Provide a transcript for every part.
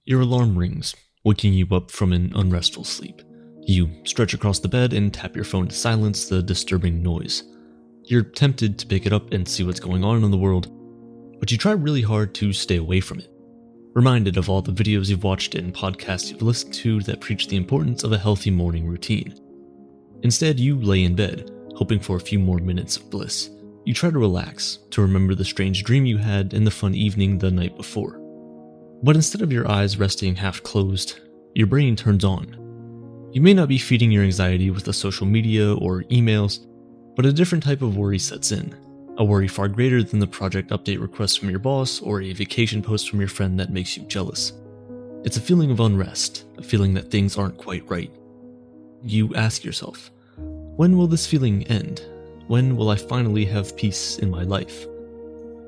Your alarm rings, waking you up from an unrestful sleep. You stretch across the bed and tap your phone to silence the disturbing noise. You're tempted to pick it up and see what's going on in the world, but you try really hard to stay away from it. Reminded of all the videos you've watched and podcasts you've listened to that preach the importance of a healthy morning routine. Instead, you lay in bed, hoping for a few more minutes of bliss. You try to relax, to remember the strange dream you had and the fun evening the night before. But instead of your eyes resting half closed, your brain turns on. You may not be feeding your anxiety with the social media or emails, but a different type of worry sets in. A worry far greater than the project update request from your boss or a vacation post from your friend that makes you jealous. It's a feeling of unrest, a feeling that things aren't quite right. You ask yourself, when will this feeling end? When will I finally have peace in my life?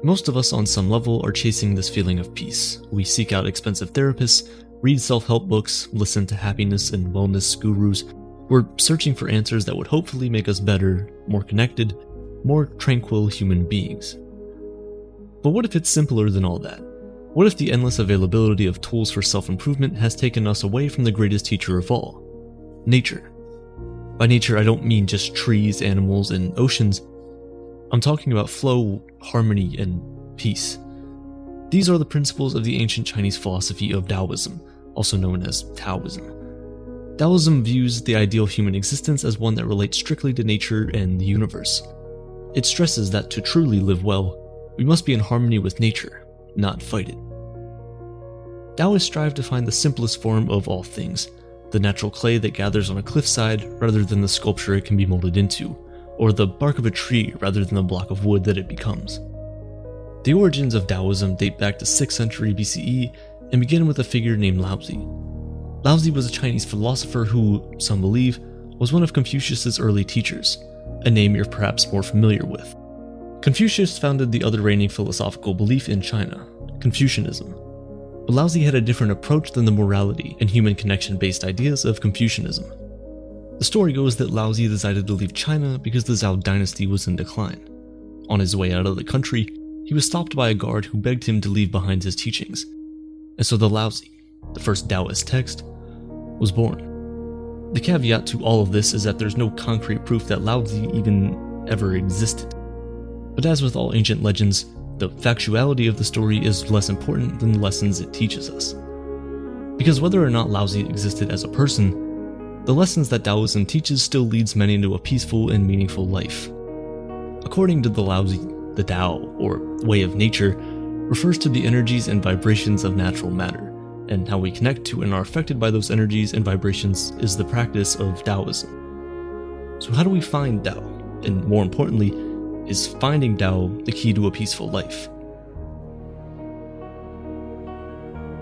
Most of us on some level are chasing this feeling of peace. We seek out expensive therapists, read self-help books, listen to happiness and wellness gurus. We're searching for answers that would hopefully make us better, more connected, more tranquil human beings. But what if it's simpler than all that? What if the endless availability of tools for self-improvement has taken us away from the greatest teacher of all? Nature. By nature, I don't mean just trees, animals, and oceans. I'm talking about flow, harmony, and peace. These are the principles of the ancient Chinese philosophy of Daoism, also known as Taoism. Daoism views the ideal human existence as one that relates strictly to nature and the universe. It stresses that to truly live well, we must be in harmony with nature, not fight it. Daoists strive to find the simplest form of all things, the natural clay that gathers on a cliffside rather than the sculpture it can be molded into, or the bark of a tree rather than the block of wood that it becomes. The origins of Daoism date back to 6th century BCE and begin with a figure named Laozi. Laozi was a Chinese philosopher who, some believe, was one of Confucius's early teachers, a name you're perhaps more familiar with. Confucius founded the other reigning philosophical belief in China, Confucianism. But Laozi had a different approach than the morality and human connection-based ideas of Confucianism. The story goes that Laozi decided to leave China because the Zhou dynasty was in decline. On his way out of the country, he was stopped by a guard who begged him to leave behind his teachings. And so the Laozi, the first Daoist text, was born. The caveat to all of this is that there's no concrete proof that Laozi even ever existed. But as with all ancient legends, the factuality of the story is less important than the lessons it teaches us. Because whether or not Laozi existed as a person, the lessons that Daoism teaches still leads many into a peaceful and meaningful life. According to the Laozi, the Tao, or way of nature, refers to the energies and vibrations of natural matter, and how we connect to and are affected by those energies and vibrations is the practice of Daoism. So how do we find Tao? And more importantly, is finding Tao the key to a peaceful life?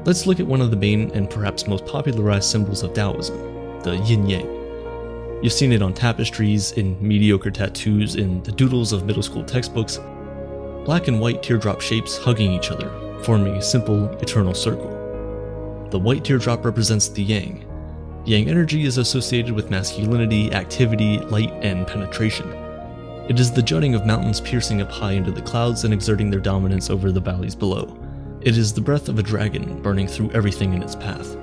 Let's look at one of the main and perhaps most popularized symbols of Daoism, the yin-yang. You've seen it on tapestries, in mediocre tattoos, in the doodles of middle school textbooks. Black and white teardrop shapes hugging each other, forming a simple, eternal circle. The white teardrop represents the yang. Yang energy is associated with masculinity, activity, light, and penetration. It is the jutting of mountains piercing up high into the clouds and exerting their dominance over the valleys below. It is the breath of a dragon burning through everything in its path.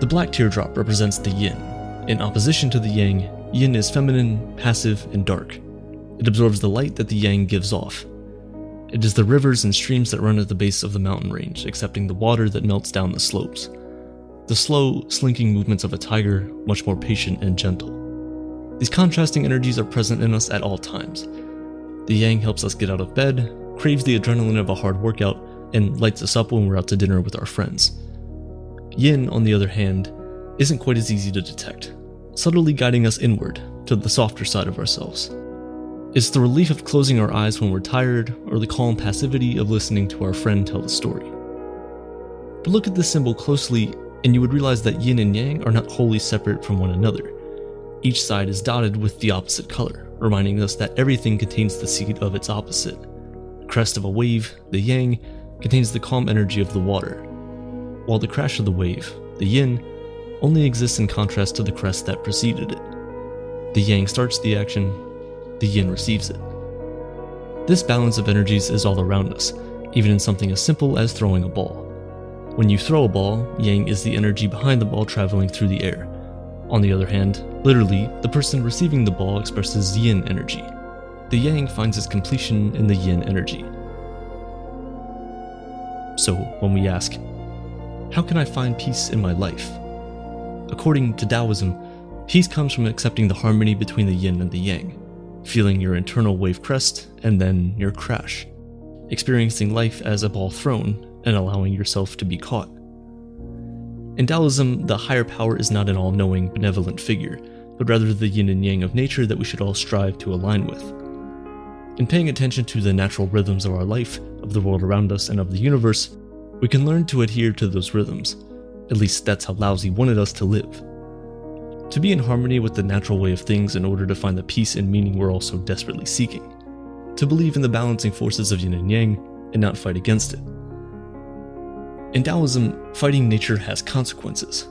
The black teardrop represents the yin. In opposition to the yang, yin is feminine, passive, and dark. It absorbs the light that the yang gives off. It is the rivers and streams that run at the base of the mountain range, accepting the water that melts down the slopes. The slow, slinking movements of a tiger, much more patient and gentle. These contrasting energies are present in us at all times. The yang helps us get out of bed, craves the adrenaline of a hard workout, and lights us up when we're out to dinner with our friends. Yin, on the other hand, isn't quite as easy to detect, subtly guiding us inward, to the softer side of ourselves. It's the relief of closing our eyes when we're tired, or the calm passivity of listening to our friend tell the story. But look at this symbol closely, and you would realize that yin and yang are not wholly separate from one another. Each side is dotted with the opposite color, reminding us that everything contains the seed of its opposite. The crest of a wave, the yang, contains the calm energy of the water, while the crash of the wave, the yin, only exists in contrast to the crest that preceded it. The yang starts the action, the yin receives it. This balance of energies is all around us, even in something as simple as throwing a ball. When you throw a ball, yang is the energy behind the ball traveling through the air. On the other hand, literally, the person receiving the ball expresses yin energy. The yang finds its completion in the yin energy. So, when we ask, how can I find peace in my life? According to Daoism, peace comes from accepting the harmony between the yin and the yang, feeling your internal wave crest and then your crash, experiencing life as a ball thrown and allowing yourself to be caught. In Daoism, the higher power is not an all-knowing, benevolent figure, but rather the yin and yang of nature that we should all strive to align with. In paying attention to the natural rhythms of our life, of the world around us, and of the universe, we can learn to adhere to those rhythms. At least that's how Laozi wanted us to live. To be in harmony with the natural way of things in order to find the peace and meaning we're all so desperately seeking. To believe in the balancing forces of yin and yang, and not fight against it. In Daoism, fighting nature has consequences.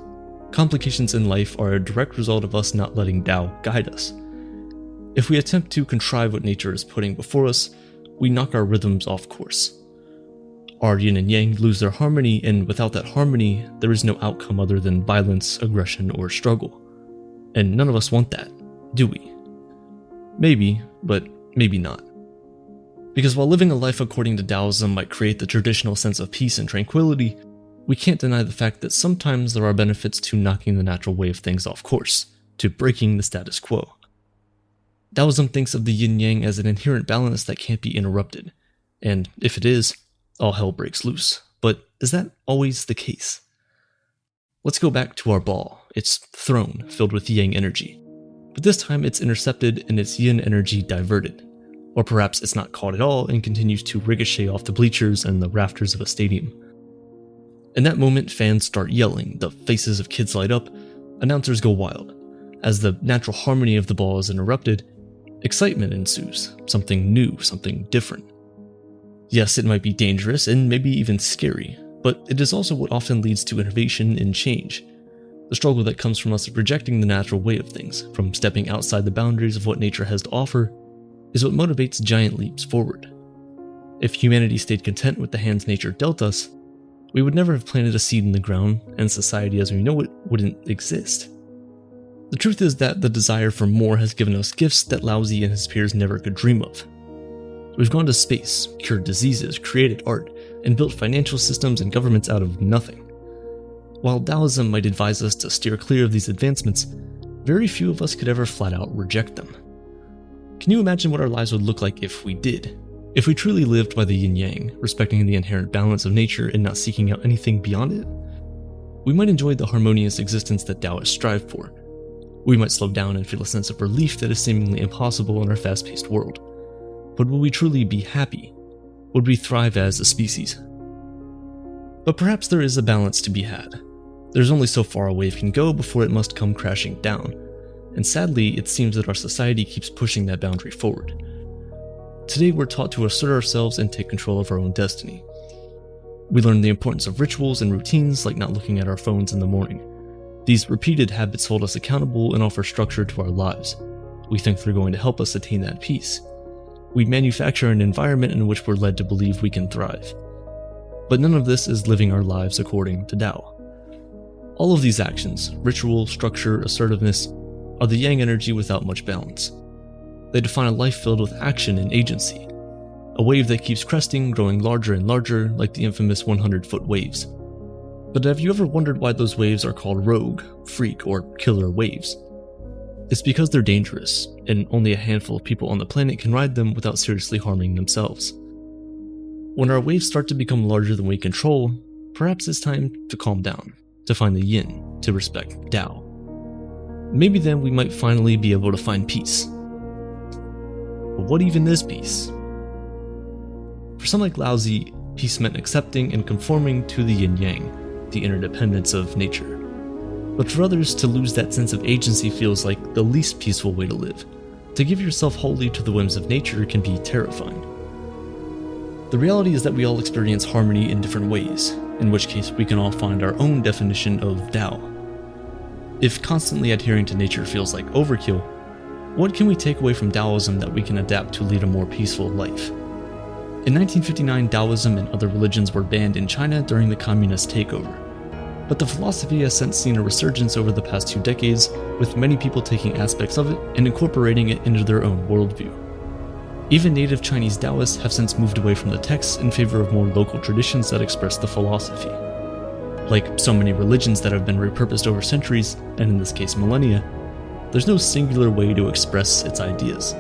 Complications in life are a direct result of us not letting Dao guide us. If we attempt to contrive what nature is putting before us, we knock our rhythms off course. Our yin and yang lose their harmony, and without that harmony, there is no outcome other than violence, aggression, or struggle. And none of us want that, do we? Maybe, but maybe not. Because while living a life according to Daoism might create the traditional sense of peace and tranquility, we can't deny the fact that sometimes there are benefits to knocking the natural way of things off course, to breaking the status quo. Daoism thinks of the yin-yang as an inherent balance that can't be interrupted, and if it is, all hell breaks loose. But is that always the case? Let's go back to our ball. It's thrown, filled with yang energy. But this time it's intercepted and its yin energy diverted. Or perhaps it's not caught at all and continues to ricochet off the bleachers and the rafters of a stadium. In that moment, fans start yelling, the faces of kids light up, announcers go wild. As the natural harmony of the ball is interrupted, excitement ensues, something new, something different. Yes, it might be dangerous and maybe even scary, but it is also what often leads to innovation and change. The struggle that comes from us rejecting the natural way of things, from stepping outside the boundaries of what nature has to offer, is what motivates giant leaps forward. If humanity stayed content with the hands nature dealt us, we would never have planted a seed in the ground, and society as we know it wouldn't exist. The truth is that the desire for more has given us gifts that Laozi and his peers never could dream of. We've gone to space, cured diseases, created art, and built financial systems and governments out of nothing. While Daoism might advise us to steer clear of these advancements, very few of us could ever flat out reject them. Can you imagine what our lives would look like if we did? If we truly lived by the yin-yang, respecting the inherent balance of nature and not seeking out anything beyond it? We might enjoy the harmonious existence that Daoists strive for. We might slow down and feel a sense of relief that is seemingly impossible in our fast-paced world. But will we truly be happy? Would we thrive as a species? But perhaps there is a balance to be had. There's only so far a wave can go before it must come crashing down. And sadly, it seems that our society keeps pushing that boundary forward. Today we're taught to assert ourselves and take control of our own destiny. We learn the importance of rituals and routines like not looking at our phones in the morning. These repeated habits hold us accountable and offer structure to our lives. We think they're going to help us attain that peace. We manufacture an environment in which we're led to believe we can thrive. But none of this is living our lives according to Dao. All of these actions, ritual, structure, assertiveness, are the yang energy without much balance. They define a life filled with action and agency, a wave that keeps cresting, growing larger and larger, like the infamous 100-foot waves. But have you ever wondered why those waves are called rogue, freak, or killer waves? It's because they're dangerous, and only a handful of people on the planet can ride them without seriously harming themselves. When our waves start to become larger than we control, perhaps it's time to calm down, to find the yin, to respect Dao. Maybe then we might finally be able to find peace. But what even is peace? For some like Laozi, peace meant accepting and conforming to the yin-yang, the interdependence of nature. But for others, to lose that sense of agency feels like the least peaceful way to live. To give yourself wholly to the whims of nature can be terrifying. The reality is that we all experience harmony in different ways, in which case we can all find our own definition of Dao. If constantly adhering to nature feels like overkill, what can we take away from Daoism that we can adapt to lead a more peaceful life? In 1959, Daoism and other religions were banned in China during the communist takeover. But the philosophy has since seen a resurgence over the past 2 decades, with many people taking aspects of it and incorporating it into their own worldview. Even native Chinese Daoists have since moved away from the texts in favor of more local traditions that express the philosophy. Like so many religions that have been repurposed over centuries, and in this case millennia, there's no singular way to express its ideas.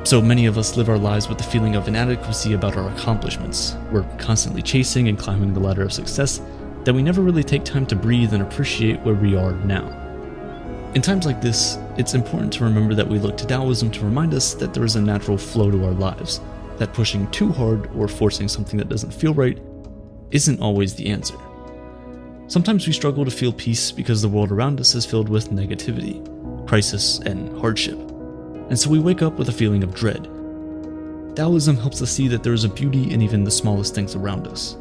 So many of us live our lives with the feeling of inadequacy about our accomplishments. We're constantly chasing and climbing the ladder of success that we never really take time to breathe and appreciate where we are now. In times like this, it's important to remember that we look to Daoism to remind us that there is a natural flow to our lives, that pushing too hard or forcing something that doesn't feel right isn't always the answer. Sometimes we struggle to feel peace because the world around us is filled with negativity, crisis, and hardship, and so we wake up with a feeling of dread. Daoism helps us see that there is a beauty in even the smallest things around us,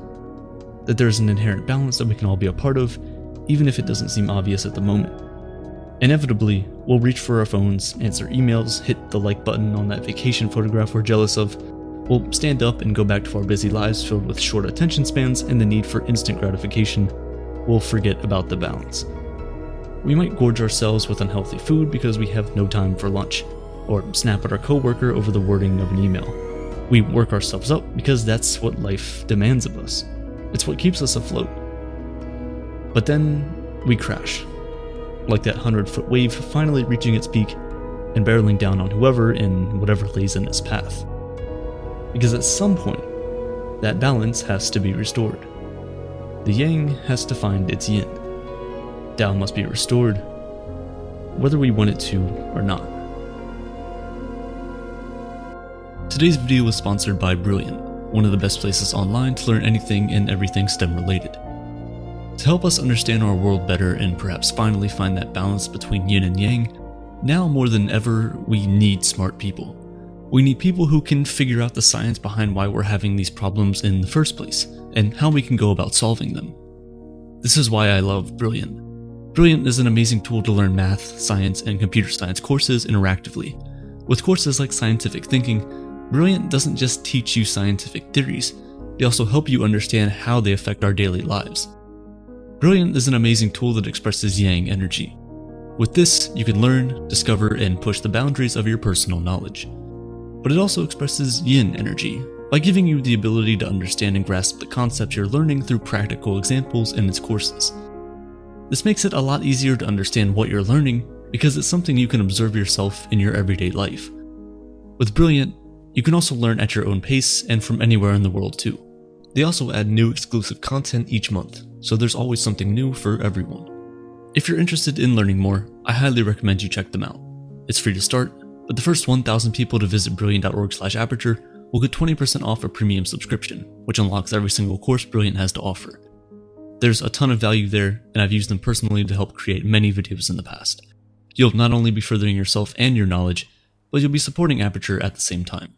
that there is an inherent balance that we can all be a part of, even if it doesn't seem obvious at the moment. Inevitably, we'll reach for our phones, answer emails, hit the like button on that vacation photograph we're jealous of. We'll stand up and go back to our busy lives filled with short attention spans and the need for instant gratification. We'll forget about the balance. We might gorge ourselves with unhealthy food because we have no time for lunch, or snap at our coworker over the wording of an email. We work ourselves up because that's what life demands of us. It's what keeps us afloat. But then we crash, like that 100-foot wave finally reaching its peak and barreling down on whoever and whatever lays in its path. Because at some point, that balance has to be restored. The yang has to find its yin. Tao must be restored, whether we want it to or not. Today's video was sponsored by Brilliant, one of the best places online to learn anything and everything STEM related. To help us understand our world better and perhaps finally find that balance between yin and yang, now more than ever, we need smart people. We need people who can figure out the science behind why we're having these problems in the first place, and how we can go about solving them. This is why I love Brilliant. Brilliant is an amazing tool to learn math, science, and computer science courses interactively. With courses like scientific thinking, Brilliant doesn't just teach you scientific theories, they also help you understand how they affect our daily lives. Brilliant is an amazing tool that expresses yang energy. With this, you can learn, discover, and push the boundaries of your personal knowledge. But it also expresses yin energy, by giving you the ability to understand and grasp the concepts you're learning through practical examples in its courses. This makes it a lot easier to understand what you're learning because it's something you can observe yourself in your everyday life. With Brilliant, you can also learn at your own pace and from anywhere in the world too. They also add new exclusive content each month, so there's always something new for everyone. If you're interested in learning more, I highly recommend you check them out. It's free to start, but the first 1,000 people to visit brilliant.org/aperture will get 20% off a premium subscription, which unlocks every single course Brilliant has to offer. There's a ton of value there, and I've used them personally to help create many videos in the past. You'll not only be furthering yourself and your knowledge, but you'll be supporting Aperture at the same time.